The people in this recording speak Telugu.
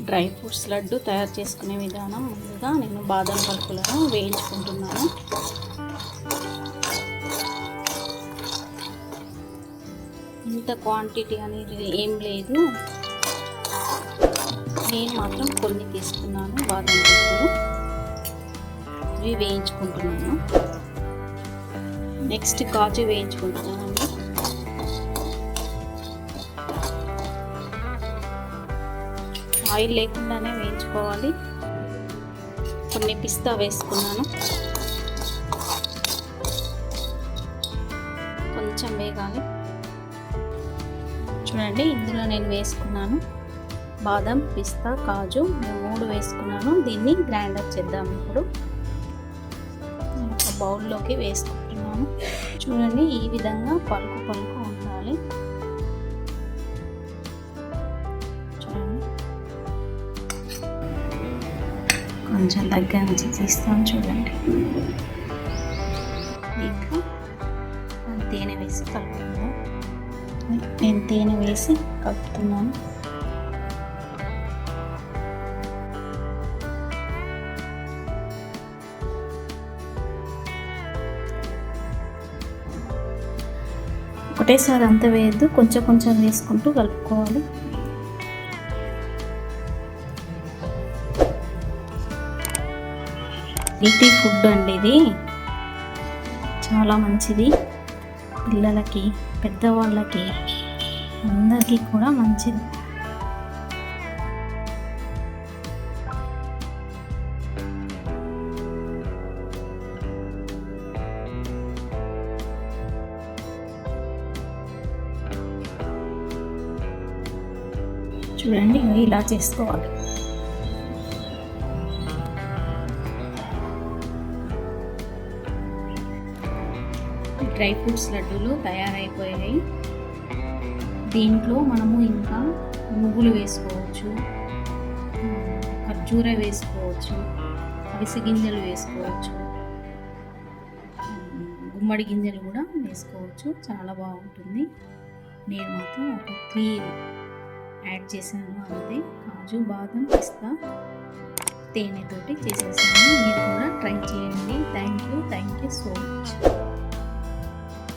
డ్రై ఫ్రూట్స్ లడ్డు తయారు చేసుకునే విధానం. ముందుగా నేను బాదం పలుకులను వేయించుకుంటున్నాను. ఇంత క్వాంటిటీ అనేది ఏం లేదు, నేను మాత్రం కొన్ని తీసుకున్నాను బాదం పలుకులు. ఇవి వేయించుకుంటున్నాను. నెక్స్ట్ కాజు వేయించుకుంటున్నానండి. ఆయిల్ లేకుండానే వేయించుకోవాలి. కొన్ని పిస్తా వేసుకున్నాను. కొంచెం వేగాలి. చూడండి, ఇందులో నేను వేసుకున్నాను బాదం, పిస్తా, కాజు 3 వేసుకున్నాను. దీన్ని గ్రైండర్ చేద్దాం. ఇప్పుడు ఒక బౌల్లోకి వేసుకుంటున్నాను. చూడండి, ఈ విధంగా పలుకు పలుకు ఉండాలి. చూడండి, కొంచెం దగ్గర నుంచి తీస్తాను. చూడండి, దీంట్లో తేనె వేసి కలుపుతున్నాను. నేను తేనె వేసి కలుపుతున్నాను. ఒకటేసారి అంత వేయద్దు, కొంచెం కొంచెం వేసుకుంటూ కలుపుకోవాలి. హెల్తీ ఫుడ్ అండి ఇది, చాలా మంచిది. పిల్లలకి, పెద్దవాళ్ళకి, అందరికీ కూడా మంచిది. చూడండి, ఇలా చేసుకోవాలి. డ్రై ఫ్రూట్స్ లడ్డూలు తయారైపోయాయి. దీంట్లో మనము ఇంకా నువ్వులు వేసుకోవచ్చు, ఖర్జూర వేసుకోవచ్చు, అవిసె గింజలు వేసుకోవచ్చు, గుమ్మడి గింజలు కూడా వేసుకోవచ్చు. చాలా బాగుంటుంది. నేను మాత్రం ఒక 3 యాడ్ చేశాను అంతే. కాజు, బాదం, పిస్తా, తేనెతోటి చేసేసాను. మీరు కూడా ట్రై చేయండి. Thank you so much.